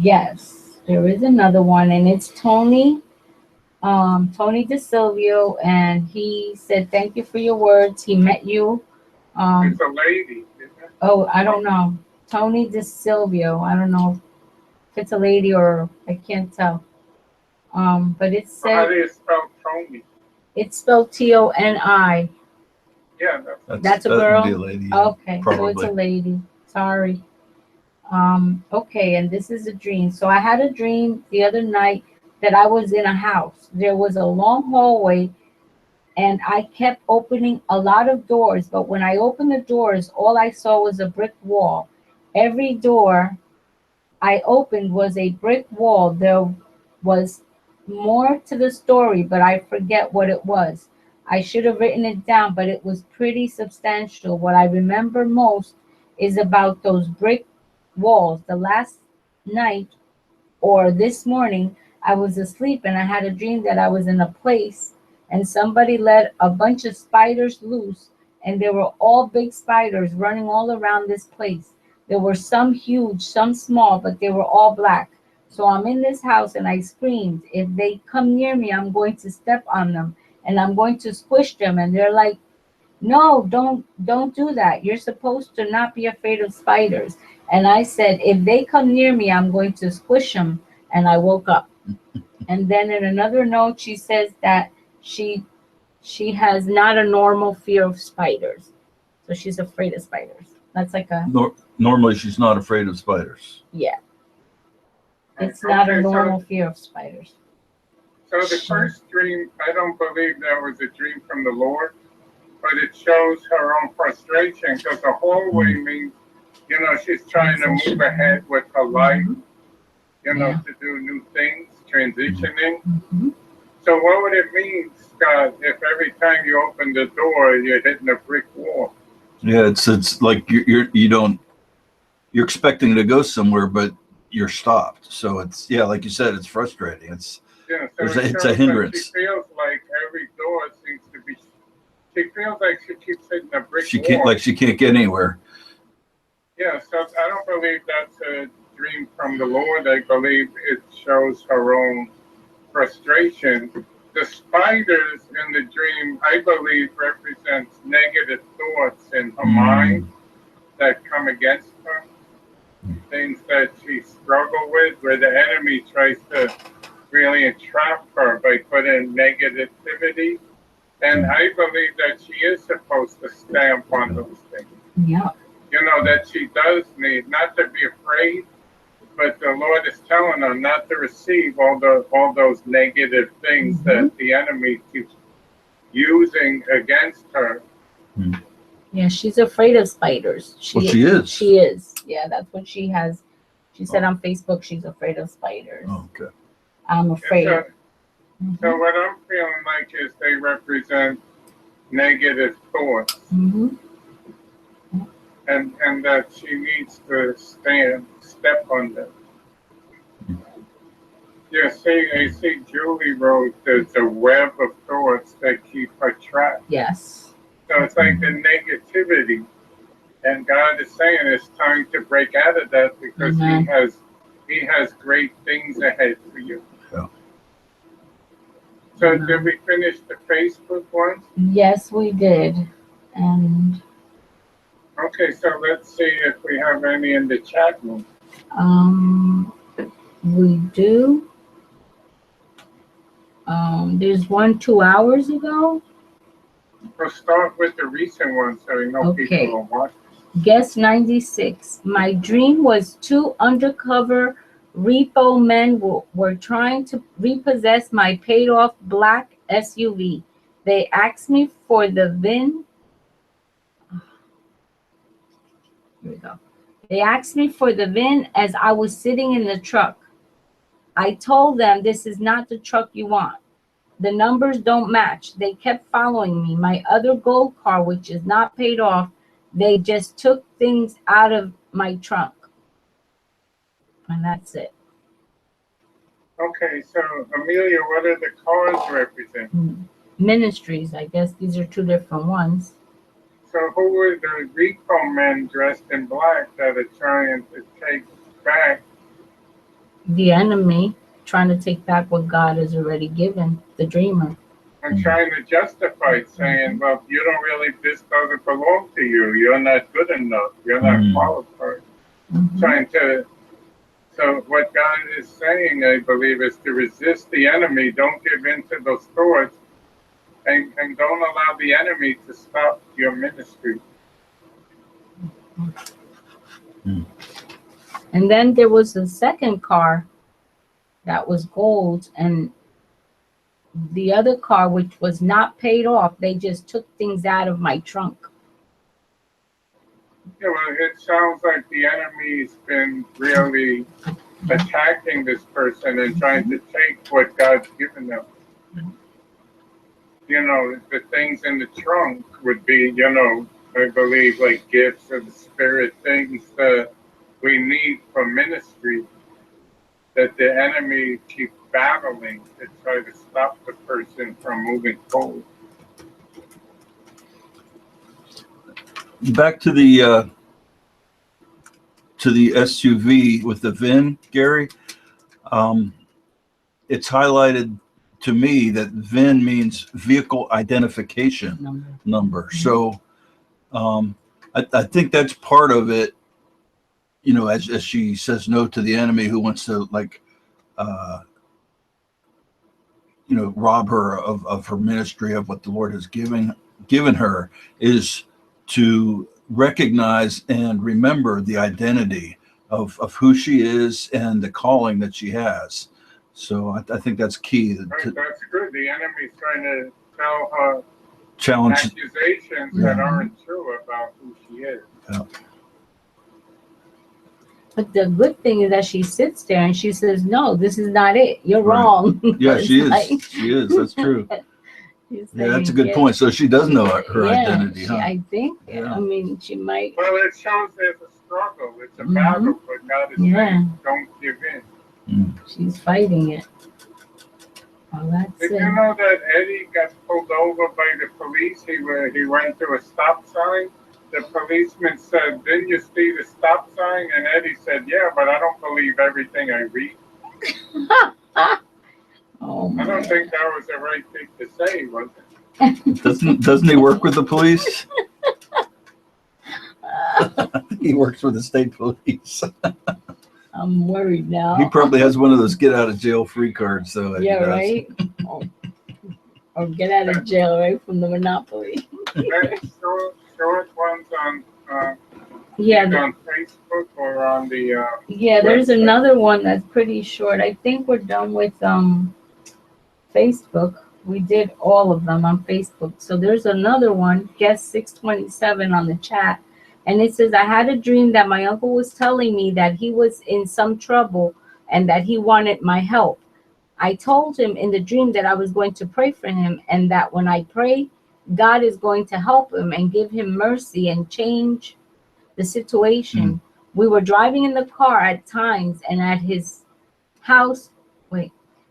Yes, there is another one, and it's Tony DeSilvio, and he said, thank you for your words. He met you. It's a lady, isn't it? Oh, I don't know. Tony DeSilvio. I don't know if it's a lady or I can't tell. But it So how said do you spell Tony? it's spelled Toni. Yeah, That's a that would girl? be a lady. Okay, so it's Probably. a lady. Sorry. Okay, and this is a dream. So I had a dream the other night that I was in a house. There was a long hallway and I kept opening a lot of doors, but when I opened the doors, all I saw was a brick wall. Every door I opened was a brick wall. There was more to the story, but I forget what it was. I should have written it down, but it was pretty substantial. What I remember most is about those brick walls. The last night or this morning, I was asleep and I had a dream that I was in a place and somebody let a bunch of spiders loose, and they were all big spiders running all around this place. There were some huge, some small, but they were all black. So I'm in this house and I screamed, if they come near me, I'm going to step on them and I'm going to squish them. And they're like, no, don't do that. You're supposed to not be afraid of spiders. And I said, if they come near me, I'm going to squish them. And I woke up. And then in another note, she says that she has not a normal fear of spiders. So she's afraid of spiders. That's like a, Normally, she's not afraid of spiders. yeah. It's not a Okay, normal fear of spiders. So the first dream, I don't believe that was a dream from the Lord, but it shows her own frustration because the hallway means, she's trying to move ahead with her life, Yeah. to do new things, transitioning. Mm-hmm. So what would it mean, Scott, if every time you open the door, you're hitting a brick wall? Yeah, it's like you're expecting to go somewhere, but you're stopped. So it's, yeah, like you said, it's frustrating. It's Yeah, so it's it a shows hindrance. that she feels like every door seems to be, she feels like she keeps hitting a brick She wall. can't get anywhere. Yeah, so I don't believe that's a dream from the Lord. I believe it shows her own frustration. The spiders in the dream, I believe, represents negative thoughts in her mind that come against her, things that she struggled with, where the enemy tries to really entrap her by putting negativity. And I believe that she is supposed to stamp on those things. Yeah. You know, that she does need not to be afraid, but the Lord is telling her not to receive all those negative things that the enemy keeps using against her. Yeah, she's afraid of spiders. She is. She is. Yeah, that's what she has. She said on Facebook she's afraid of spiders. Oh, okay. I'm afraid. So what I'm feeling like is they represent negative thoughts. And that she needs to step on them. Yeah, I see Julie wrote there's a web of thoughts that keep her trapped. Yes. So it's like the negativity. And God is saying it's time to break out of that because He has great things ahead for you. Yeah. So did we finish the Facebook one? Yes, we did. And okay, so let's see if we have any in the chat room. We do. There's one 2 hours ago. We'll start with the recent one so we know people are watching. Guest 96. My dream was 2 undercover repo men were trying to repossess my paid off black SUV. They asked me for the VIN. Here we go. They asked me for the VIN as I was sitting in the truck. I told them this is not the truck you want. The numbers don't match. They kept following me. My other gold car, which is not paid off, they just took things out of my trunk. And that's it. Okay, so Amelia, what are the cars represent? Ministries, I guess these are 2 different ones. So who were the repo men dressed in black that are trying to take back? The enemy trying to take back what God has already given, the dreamer. And trying to justify it, saying, well, you don't really, this doesn't belong to you. You're not good enough. You're not qualified. Trying to, so what God is saying, I believe, is to resist the enemy. Don't give in to those thoughts. And don't allow the enemy to stop your ministry. And then there was a second car that was gold, and the other car, which was not paid off, they just took things out of my trunk. Yeah, well, it sounds like the enemy's been really attacking this person and trying to take what God's given them. You know, the things in the trunk would be, you know, I believe like gifts of the Spirit, things that we need for ministry, that the enemy keeps battling to try to stop the person from moving forward. Back to the SUV with the VIN, Gary. It's highlighted to me that VIN means vehicle identification number. So I think that's part of it. You know, as she says no to the enemy who wants to rob her of her ministry, of what the Lord has given her, is to recognize and remember the identity of who she is and the calling that she has. So I think that's key. Right, that's good. The enemy's trying to tell her challenge accusations that aren't true about who she is. Yeah. But the good thing is that she sits there and she says, "No, this is not it. You're Right. wrong." Yeah, It's she is. like- She is. That's true. she's Yeah, that's a saying, good "Get-" point. So she does know her identity, huh? I think. Yeah. I mean, she might. Well, it shows there's a struggle. It's a Mhm. battle, but God is Yeah. saying, don't give in. She's fighting it. Well, that's Did it. you know that Eddie got pulled over by the police? He went to a stop sign. The policeman said, "Didn't you see the stop sign?" And Eddie said, "Yeah, but I don't believe everything I read." Oh I don't my. think that was the right thing to say, was it? Doesn't he work with the police? He works for the state police. I'm worried now. He probably has one of those get out of jail free cards, though. he Yeah, does. right. Or get out of jail, right, from the monopoly. Very short ones on Yeah, on Facebook or on the yeah. There's website. another one that's pretty short. I think we're done with Facebook. We did all of them on Facebook. So there's another one, guest 627 on the chat. And it says, I had a dream that my uncle was telling me that he was in some trouble and that he wanted my help. I told him in the dream that I was going to pray for him and that when I pray, God is going to help him and give him mercy and change the situation. We were driving in the car at times and at his house.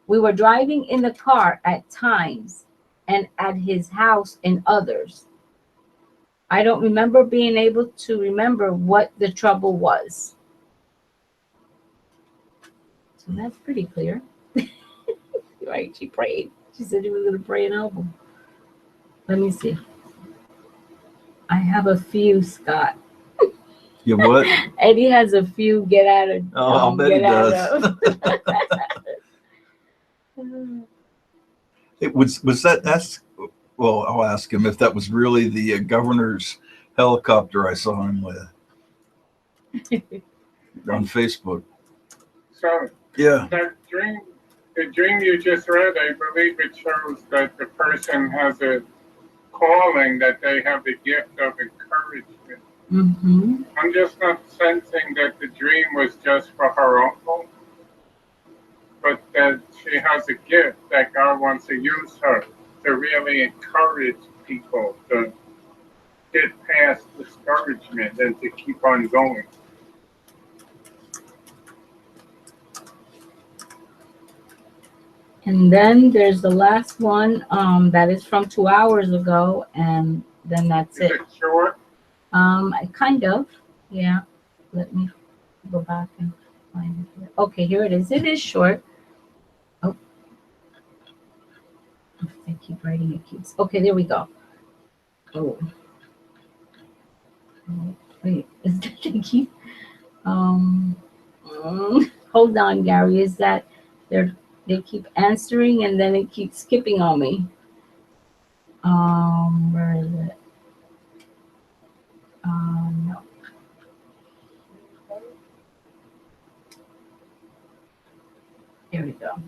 We were driving in the car at times and at his house in others. I don't remember being able to remember what the trouble was. So that's pretty clear. Right? She prayed. She said she was going to pray an album. Let me see. I have a few, Scott. You what? Eddie has a few get out of. Oh, I'll bet he does. It was that. Well, I'll ask him if that was really the governor's helicopter I saw him with on Facebook. So Yeah. that dream, the dream you just read, I believe it shows that the person has a calling, that they have the gift of encouragement. Mm-hmm. I'm just not sensing that the dream was just for her uncle, but that she has a gift that God wants to use her to really encourage people to get past discouragement and to keep on going. And then there's the last one that is from 2 hours ago, and then that's Is it. it short? Kind of, yeah. Let me go back and find it here. Okay, here it is. It is short. Oh, I keep writing it. Keeps. Okay, there we go. Oh, wait, is that the key? Hold on, Gary. Is that they keep answering and then it keeps skipping on me? Where is it? No. Here we go.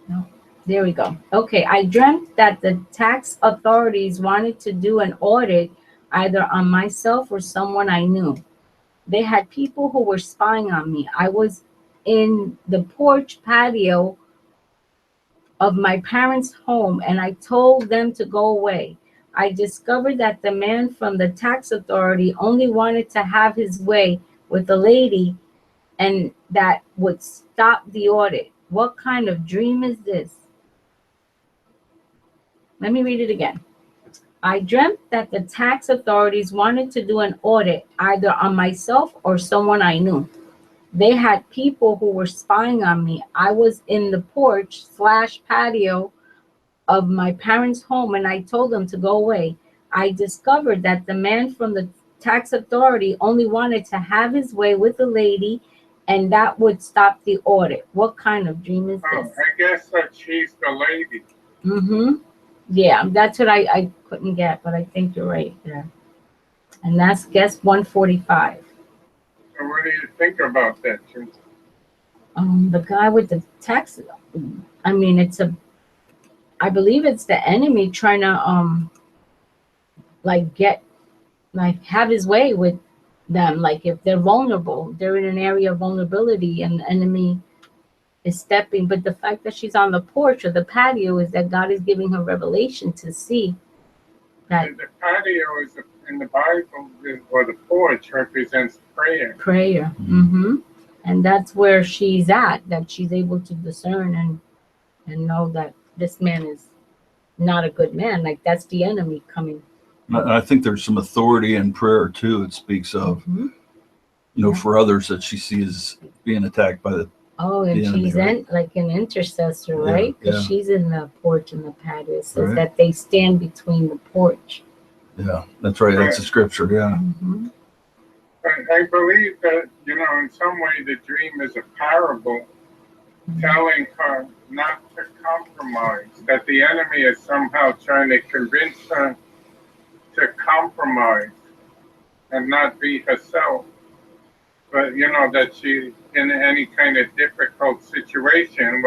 No, there we go. Okay, I dreamt that the tax authorities wanted to do an audit either on myself or someone I knew. They had people who were spying on me. I was in the porch patio of my parents' home and I told them to go away. I discovered that the man from the tax authority only wanted to have his way with the lady and that would stop the audit. What kind of dream is this? Let me read it again. I dreamt that the tax authorities wanted to do an audit either on myself or someone I knew. They had people who were spying on me. I was in the porch/patio of my parents' home and I told them to go away. I discovered that the man from the tax authority only wanted to have his way with the lady and that would stop the audit. What kind of dream is Oh, this? I guess that she's the lady. Mm-hmm. Yeah, that's what I couldn't get, but I think you're right there. And that's guess 145. So what do you think about that, Jim? The guy with the tax, I mean, I believe it's the enemy trying to have his way with them. Like if they're vulnerable, they're in an area of vulnerability and the enemy is stepping. But the fact that she's on the porch or the patio is that God is giving her revelation to see that And the patio is in the Bible, or the porch represents prayer. prayer. And that's where she's at, that she's able to discern and know that this man is not a good man. Like that's the enemy coming. I think there's some authority in prayer too. It speaks of, for others that she sees being attacked by the. Oh, and enemy, she's right? like an intercessor, right? Because Yeah. she's in the porch and the patio. It says Right. that they stand between the porch. Yeah, that's right. That's the scripture. Yeah. I believe that, in some way the dream is a parable telling her not to compromise, that the enemy is somehow trying to convince her to compromise and not be herself. But, that she, in any kind of difficult situation,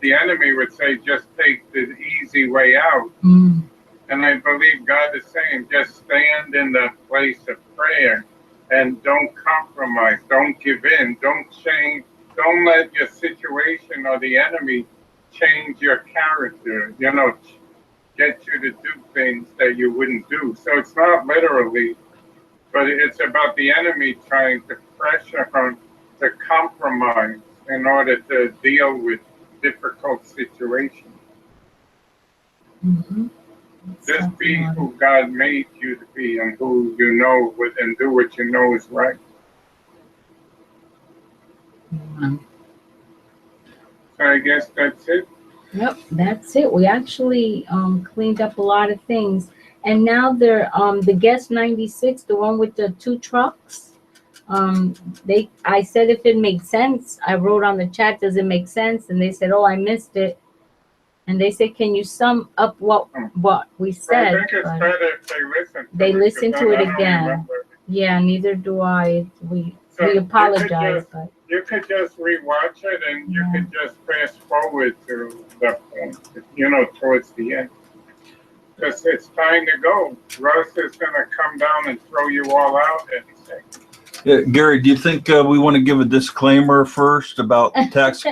the enemy would say, just take the easy way out. And I believe God is saying, just stand in the place of prayer and don't compromise, don't give in, don't change, don't let your situation or the enemy change your character, get you to do things that you wouldn't do. So it's not literally, but it's about the enemy trying to pressure her to compromise in order to deal with difficult situations. Just be who God made you to be and who you know and do what you know is right. So I guess that's it. Yep, that's it. We actually cleaned up a lot of things. And now they're the Guest 96, the one with the 2 trucks. I said if it makes sense. I wrote on the chat, does it make sense? And they said, oh, I missed it. And they said, can you sum up what we said? I think it's better if they listen. They listen to it again. Yeah, neither do I. We apologize, but you could just rewatch it and you could just fast forward to the point, towards the end. Because it's time to go. Russ is going to come down and throw you all out and say. Yeah, Gary, do you think we want to give a disclaimer first about tax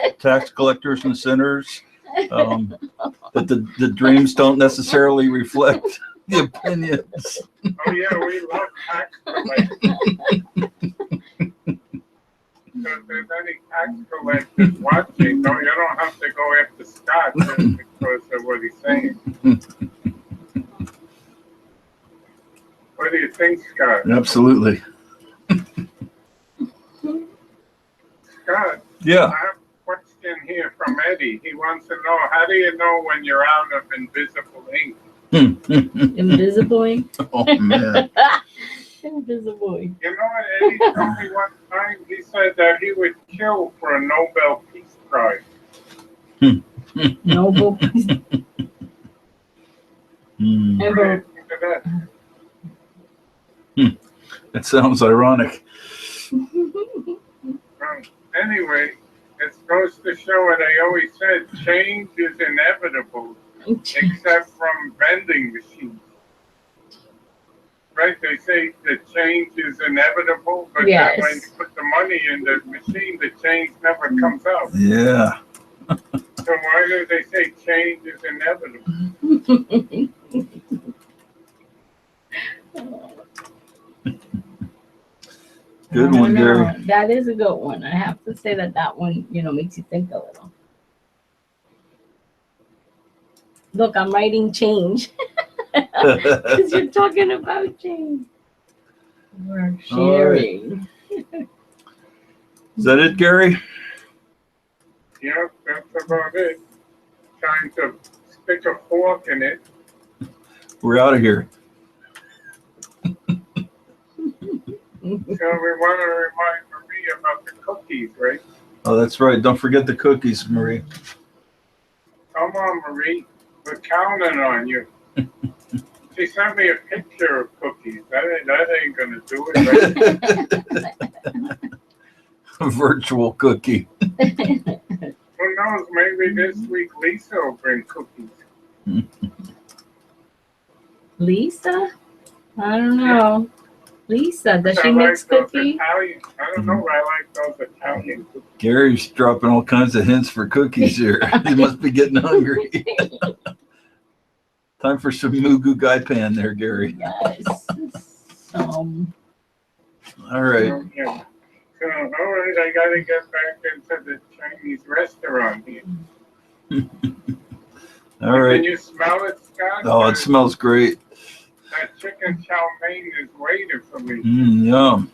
collectors and sinners? That the dreams don't necessarily reflect the opinions. Oh yeah, we love tax collectors. So if there's any tax collectors watching, you don't have to go after Scott just because of what he's saying. What do you think, Scott? Absolutely. Scott? Yeah. I have a question here from Eddie. He wants to know, how do you know when you're out of invisible ink? invisible ink? Oh, man. Invisible ink. You know what Eddie told me one time? He said that he would kill for a Nobel Peace Prize. Nobel Peace. Ever. That sounds ironic. Anyway, it goes to show what I always said, change is inevitable, except from vending machines. Right? They say the change is inevitable, but then when you put the money in the machine, the change never comes out. Yeah. So why do they say change is inevitable? Good one, Gary. That is a good one. I have to say that one, makes you think a little. Look, I'm writing change. Because you're talking about change. We're sharing. Right. Is that it, Gary? Yep, that's about it. Time to stick a fork in it. We're out of here. So we want to remind Marie about the cookies, right? Oh, that's right. Don't forget the cookies, Marie. Come on, Marie. We're counting on you. She sent me a picture of cookies. That ain't going to do it. Right? A virtual cookie. Who knows? Maybe this week Lisa will bring cookies. Lisa? I don't know. Lisa, does she I mix like those cookies? Italian. I don't know why I like those Italian cookies. Gary's dropping all kinds of hints for cookies here. He must be getting hungry. Time for some Mugu Gai Pan there, Gary. Yes. All right. So, yeah. So, all right, I got to get back into the Chinese restaurant here. All right. Can you smell it, Scott? Oh, it smells great. That chicken chow mein is waiting for me. Yum.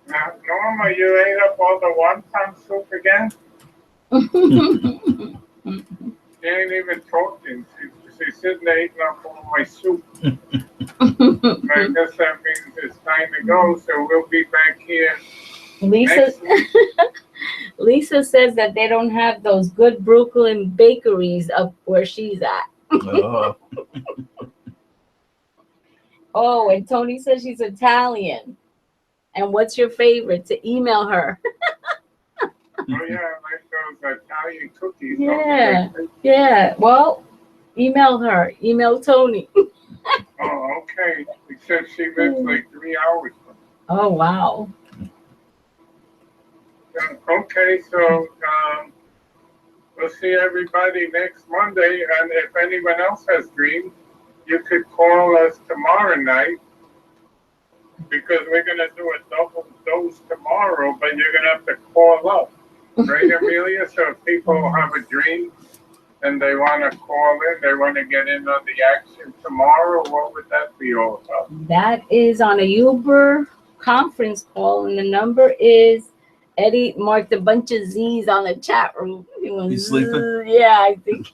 Now, Norma, you ate up all the wonton soup again? She ain't even talking. She's sitting there eating up all my soup. I guess that means it's time to go, so we'll be back here Lisa, next week. Lisa says that they don't have those good Brooklyn bakeries up where she's at. Oh, Oh, and Tony says she's Italian. And what's your favorite? To email her. Oh, yeah, I like those Italian cookies. Yeah. Yeah. Well, email her. Email Tony. Oh, okay. Except she lives like 3 hours from me. Oh, wow. Okay, so we'll see everybody next Monday. And if anyone else has dreams, you could call us tomorrow night because we're going to do a double dose tomorrow, but you're going to have to call up. Right, Amelia? So if people have a dream and they want to call in, they want to get in on the action tomorrow, what would that be all about? That is on a Uber conference call, and the number is Eddie marked a bunch of Z's on the chat room. He's sleeping? Yeah, I think.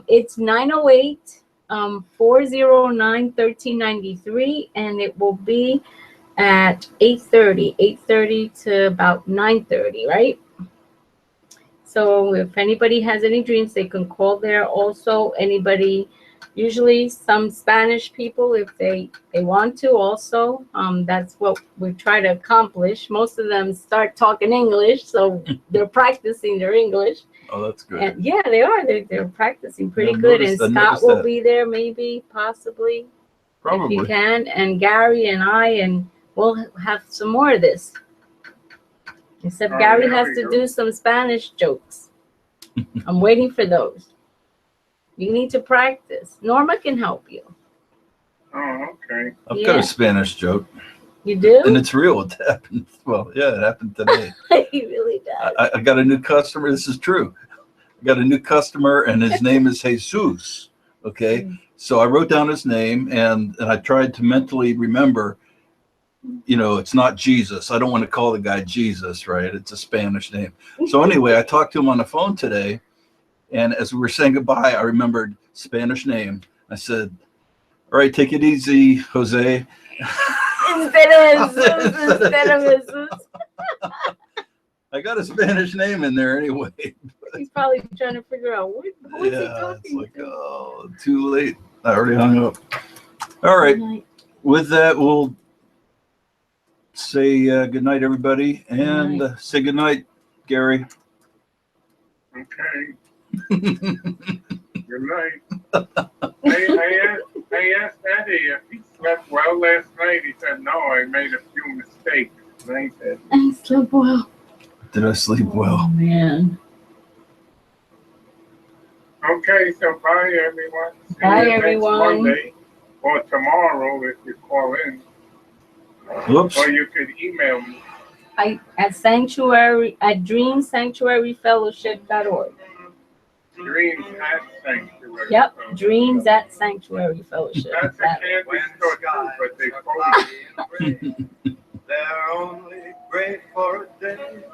It's 908 409 1393, and it will be at 8:30 to about 9:30, right? So if anybody has any dreams, they can call there. Also, anybody, usually some Spanish people, if they want to also, that's what we try to accomplish. Most of them start talking English, so they're practicing their English. oh, that's good. And yeah, they are. They're practicing pretty Yeah, good. I And Scott noticed will that. be there, maybe, possibly, if he Probably. can. And Gary and I, and we'll have some more of this. Except Oh, Gary there has we to go. do some Spanish jokes. I'm waiting for those. You need to practice. Norma can help you. Oh, okay. I've got Yeah. a Spanish joke, You do? and it's real. It happened. Well, yeah, it happened today. He really does. I got a new customer. This is true. I got a new customer, and his name is Jesus. Okay, so I wrote down his name, and I tried to mentally remember. You know, it's not Jesus. I don't want to call the guy Jesus, right? It's a Spanish name. So anyway, I talked to him on the phone today, and as we were saying goodbye, I remembered Spanish name. I said, "All right, take it easy, Jose." Instead of Jesus. I got a Spanish name in there anyway. He's probably trying to figure out who is he Yeah, it's talking like, to. oh, too late. I already hung up. All right. With that, we'll say good night, everybody, and say good night, Gary. Okay. Good night. I asked Eddie if he slept well last night. He said, no, I made a few mistakes. And I said, I slept well. Did I sleep Oh, well? man. okay, so bye, everyone. See Bye, you next everyone. Monday or tomorrow if you call in. Whoops. Or you could email me. At dreamsanctuaryfellowship.org. Dreams at Sanctuary. Yep, So, dreams at Sanctuary Fellowship. That's a That- candy When store too, skies but they are close. cloudy and gray, they're only great for a day.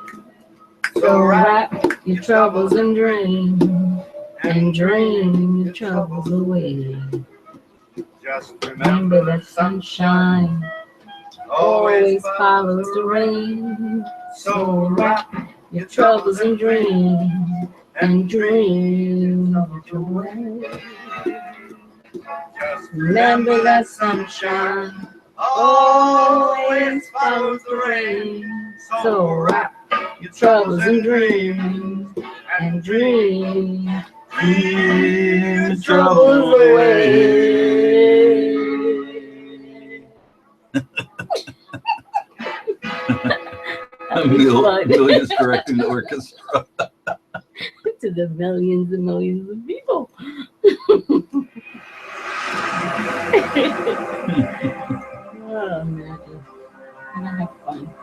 So wrap your troubles in dreams and dream your troubles away. Just Remember that sunshine always follows the rain. So wrap your troubles in dreams and dream it away. Just Remember that sunshine always follows the rain. So wrap your troubles in dreams and dream your troubles away. Amelia is directing the orchestra. To the millions and millions of people. Oh, man. And I have fun.